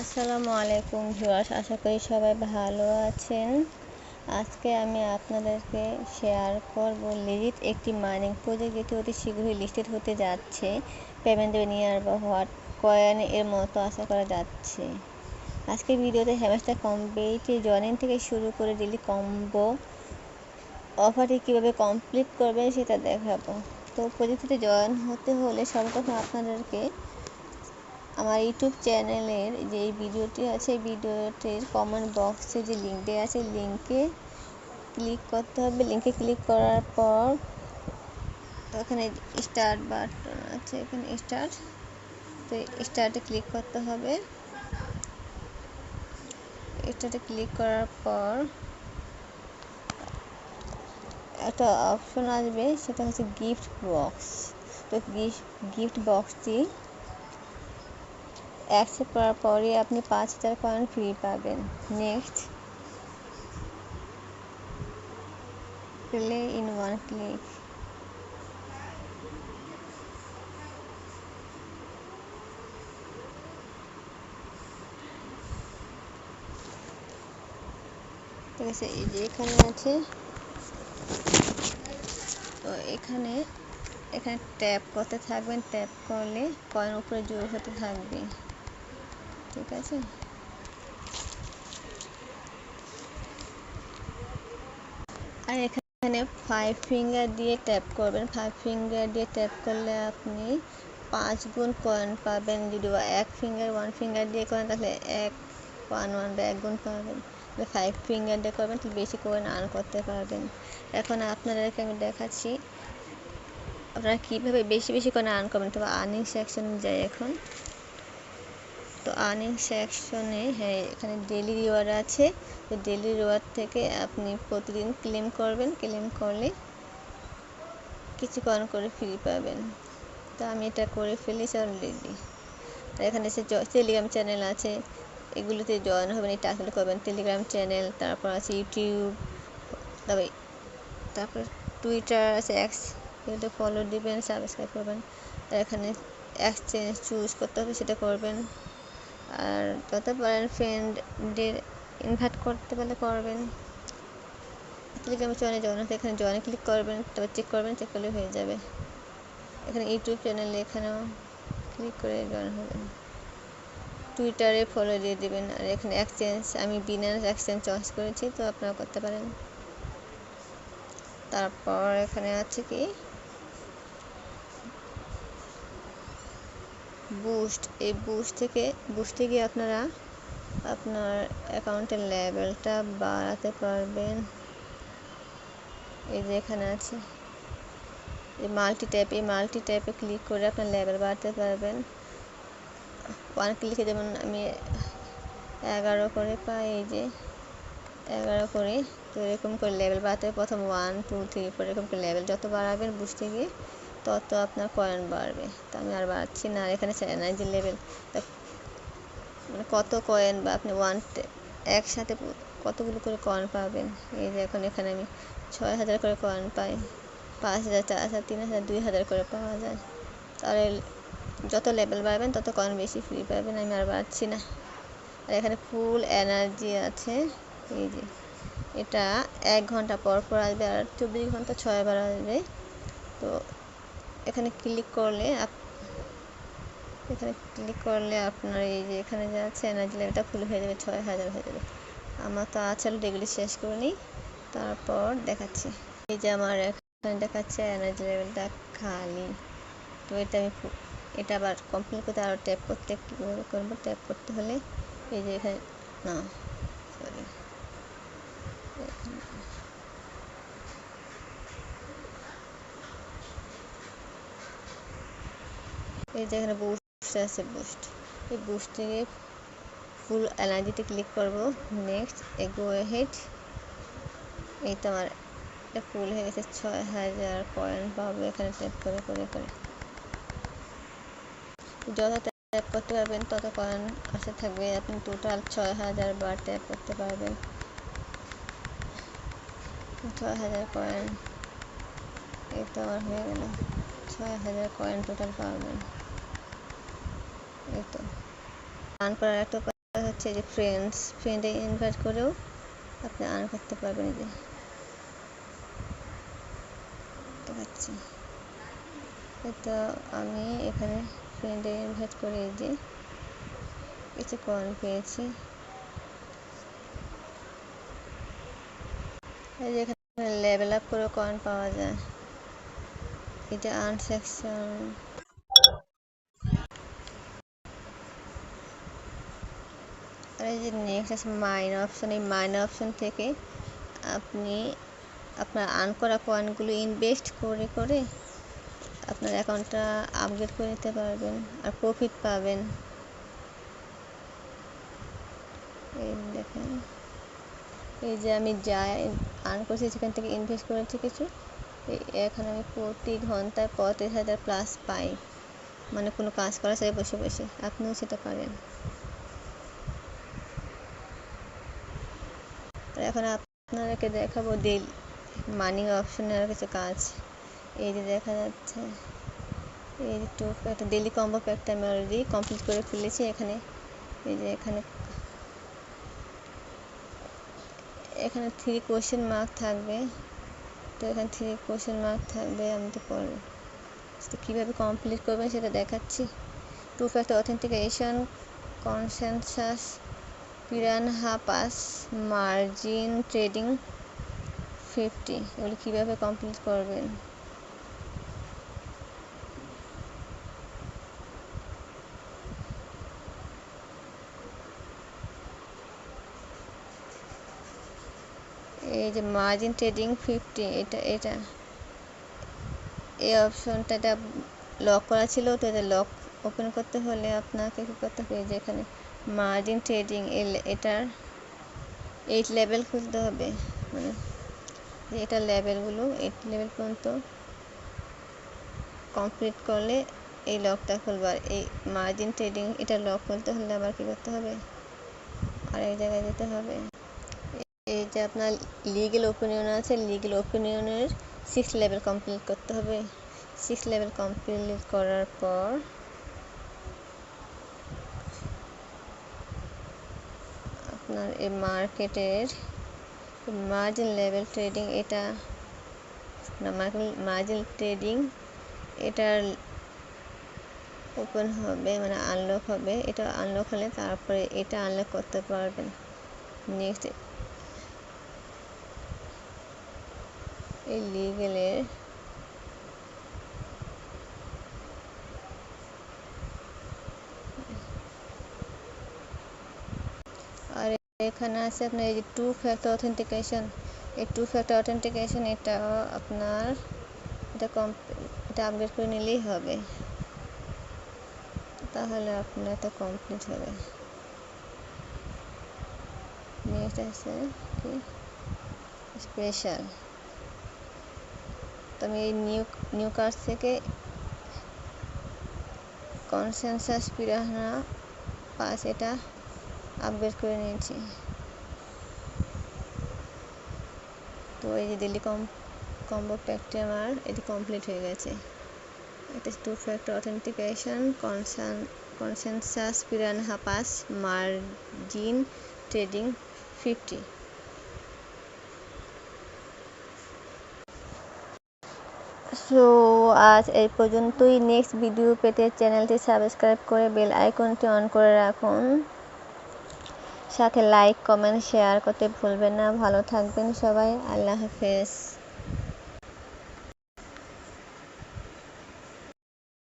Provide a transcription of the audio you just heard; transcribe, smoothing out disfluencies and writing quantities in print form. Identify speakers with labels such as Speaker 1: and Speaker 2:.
Speaker 1: আসসালামু আলাইকুম ভিউয়ার্স, আশা করি সবাই ভালো আছেন। আজকে আমি আপনাদেরকে শেয়ার করব লিজিট একটি মাইনিং প্রজেক্ট যেটি অতি শীঘ্রই লিস্টেড হতে যাচ্ছে। পেমেন্ট দেবে নিয়ার বা হোয়াট কয়েন এর মতো আশা করা যাচ্ছে। আজকের ভিডিওতে হ্যামস্টার কম্বেটে জয়েনিং থেকে শুরু করে ডেইলি কম্বো অফারটি কীভাবে কমপ্লিট করবেন সেটা দেখাবো। তো প্রজেক্টটিতে জয়েন হতে হলে সর্বপ্রথম আপনাদেরকে আমার ইউটিউব চ্যানেলের যে ভিডিওটি আছে এই ভিডিওটির কমেন্ট বক্সে যে লিঙ্ক দেওয়া আছে লিঙ্কে ক্লিক করতে হবে। লিঙ্কে ক্লিক করার পর ওখানে স্টার্ট বাটন আছে, এখানে স্টার্ট, তো স্টার্টে ক্লিক করতে হবে। স্টার্টে ক্লিক করার পর একটা অপশন আসবে, সেটা হচ্ছে গিফট বক্স। তো গিফট বক্সটি অ্যাকসেপ্ট করার পরে আপনি 5000 কয়েন ফ্রি পাবেন। Next, play in one click. ঠিক আছে, এই যে এখানে আছে, তো এখানে ট্যাপ করতে থাকবেন। ট্যাপ করলে কয়েন উপরে জোর হতে থাকবে। ঠিক আছে, আর এখানে 5 ফিঙ্গার দিয়ে ট্যাপ করবেন। 5 ফিঙ্গার দিয়ে ট্যাপ করলে আপনি 5 গুণ কয়েন পাবেন। যদি 1 ফিঙ্গার দিয়ে করেন তাহলে 1 গুণ পাবেন। 5 ফিঙ্গার দিয়ে করবেন তাহলে বেশি কয়েন আর্ন করতে পারবেন। এখন আপনাদেরকে আমি দেখাচ্ছি আপনারা কীভাবে বেশি কয়েন আর্ন করবেন। তবে আর্নিং সেকশনে যাই এখন। তো আর্নিং সেকশনে এখানে ডেইলি রিওয়ার্ড আছে। তো ডেইলি রিওয়ার্ড থেকে আপনি প্রতিদিন ক্লেম করবেন। ক্লেম করলে কিছু কয়েন করে ফ্রি পাবেন। তো আমি এটা করে ফেলেছি অলরেডি। আর এখানে টেলিগ্রাম চ্যানেল আছে, এগুলোতে জয়েন হবেন। এই টাস্কগুলো করবেন। টেলিগ্রাম চ্যানেল, তারপর আছে ইউটিউব, তারপর টুইটার আছে, এগুলোতে ফলো দিবেন, সাবস্ক্রাইব করবেন। আর এখানে এক্সচেঞ্জ চুজ করতে হবে, সেটা করবেন। আর যত পারেন ফ্রেন্ডদের ইনভাইট করতে পারলে করবেন। টেলিগ্রামে জয়েন হতে এখানে জয়েনে ক্লিক করবেন, তারপর চেক করবেন, চেক করলে হয়ে যাবে। এখানে ইউটিউব চ্যানেলে এখানেও ক্লিক করে জয়েন হবেন। টুইটারে ফলো দিয়ে দেবেন। আর এখানে এক্সচেঞ্জ, আমি বিনান্স এক্সচেঞ্জ চয়েস করেছি, তো আপনারা করতে পারেন। তারপর এখানে আছে কি বুস্ট। এই বুস্টে গিয়ে আপনারা আপনার অ্যাকাউন্টের লেভেলটা বাড়াতে পারবেন। এই যে এখানে আছে এই মাল্টি ট্যাপে ক্লিক করে আপনার লেভেল বাড়াতে পারবেন। 1 ক্লিকে যেমন আমি 11 করে পাই, এই যে 11 করে। তো এরকম করে লেভেল বাড়াতে প্রথম 1 2 3 4 এরকম করে লেভেল যত বাড়াবেন বুঝতে গিয়ে তত আপনার কয়েন বাড়বে। তো আমি আর বাড়াচ্ছি না। আর এখানে এনার্জি লেভেল, মানে কত কয়েন বা আপনি একসাথে কতগুলো করে কয়েন পাবেন। এই যে এখন এখানে আমি 6000 করে কয়েন পাই, 5000, 4000, 3000, 2000 করে পাওয়া যায়। তাহলে যত লেভেল বাড়বেন তত কয়েন বেশি ফ্রি পাবেন। আমি আর বাড়ছি না। আর এখানে ফুল এনার্জি আছে, এই যে এটা 1 ঘন্টা পর আসবে, আর 24 ঘন্টা 6 বার আসবে। তো এখানে ক্লিক করলে আপনার এই যে এখানে যা আছে এনার্জি লেভেলটা ফুল হয়ে যাবে, 6000 হয়ে যাবে। আমার তো আছে, এগুলি শেষ করে নিই, তারপর দেখাচ্ছি। এই যে আমার এখানে দেখাচ্ছে এনার্জি লেভেলটা খালি। তো এটা আবার কমপ্লিট করতে আরও ট্যাপ করতে কীভাবে করবো, ট্যাপ করতে হলে এই যে এখানে এই যে এখানে বুস্ট আছে, এই বুস্টে ফুল এনার্জিতে ক্লিক করব। নেক্সট গো হেড। এই তো আমার এটা ফুল হয়ে গেছে, 6000 কয়েন পাবো এখানে ট্যাপ করে। যত ট্যাপ করতে পারবেন তত কয়েন আসতে থাকবে। আপনি টোটাল 6000 বার ট্যাপ করতে পারবেন। 6000 কয়েন, এই তো আমার হয়ে গেল। 6000 কয়েন টোটাল পাবেন। এই তো রান করার একটা দেখাচ্ছে যে ফ্রেন্ডে ইনভাইট করেও আপনি আর্ন করতে পারবেন। এই যে দেখাচ্ছি, তো আমি এখানে ফ্রেন্ডে ইনভাইট করে এই যে কিছু কয়েন পেয়েছি। এই যে এখানে লেভেল আপ করে কয়েন পাওয়া যায়। এটা আর্ন সেকশন। আর এই যে নেক্সট আছে মাইন অপশন। এই মাইন অপশন থেকে আপনি আপনার আর্ন করা কয়েনগুলো ইনভেস্ট করে করে আপনার অ্যাকাউন্টটা আপগ্রেড করে নিতে পারবেন আর প্রফিট পাবেন। এই দেখেন, এই যে আমি যা আর্ন করছি সেখান থেকে ইনভেস্ট করেছি কিছু, এখন আমি প্রতি ঘন্টায় 35,000 প্লাস পাই, মানে কোনো কাজ করা ছাড়াই বসে বসে। আপনিও সেটা পারেন। এখন আপনাদেরকে দেখাবো মানি অপশনে আর কিছু কাজ। এই যে দেখা যাচ্ছে, এই যে একটা ডেলি কম্বো প্যাকটা আমি অলরেডি কমপ্লিট করে ফেলেছি। এখানে এই যে এখানে 3 কোয়েশ্চেন মার্ক থাকবে। তো এখানে 3 কোয়েশ্চেন মার্ক থাকবে। আমি তো পরে কীভাবে কমপ্লিট করবেন সেটা দেখাচ্ছি। 2 factor authentication, consensus, piranha pass, margin trading 50, এগুলো কীভাবে কমপ্লিট করবেন। এই যে মার্জিন ট্রেডিং 50, এটা এই অপশনটা এটা লক করা ছিল, তো এটা লক ওপেন করতে হলে আপনাকে কী করতে হবে, যে এখানে মার্জিন ট্রেডিং এটার 8 লেভেল খুলতে হবে। মানে এটা লেভেলগুলো 8 লেভেল পর্যন্ত কমপ্লিট করলে এই লকটা খুলবে। আর এই মার্জিন ট্রেডিং এটা লক খুলতে হলে আবার কী করতে হবে, আর এক জায়গায় যেতে হবে। এই যে আপনার লিগ্যাল ওপিনিয়ন আছে, লিগ্যাল ওপিনিয়নের 6 লেভেল কমপ্লিট করতে হবে। 6 লেভেল কমপ্লিট করার পর আপনার এই মার্কেটের মার্জিন লেভেল ট্রেডিং, এটা মার্জিন ট্রেডিং এটার ওপেন হবে, মানে আনলক হবে। এটা আনলক হলে তারপরে এটা আনলক করতে পারবেন। নেক্সট এই লিগ্যালের আর এখানে আছে আপনার এই যে 2 ফ্যাক্টর অথেন্টিকেশন। এই 2 ফ্যাক্টর অথেন্টিকেশন এটা আপনার এটা আপগ্রেড করে নিলেই হবে, তাহলে আপনার এটা কমপ্লিট হবে। নেক্সট আছে কি স্পেশাল। তো আমি এই নিউ কার্ড থেকে কনসেনসাস পিরানহা পাস এটা আপগ্রেড করে নিয়েছি। তো এই যে ডেলি কম্বো প্যাকটি আমার এটি কমপ্লিট হয়ে গেছে। এটা 2 factor authentication, consensus piranha pass, margin trading 50। So আজ এই পর্যন্তই। নেক্সট ভিডিও পেতে চ্যানেলটি সাবস্ক্রাইব করে বেল আইকনটি অন করে রাখুন। সাথে লাইক, কমেন্ট, শেয়ার করতে ভুলবেন না। ভালো থাকবেন সবাই। আল্লাহ হাফেজ।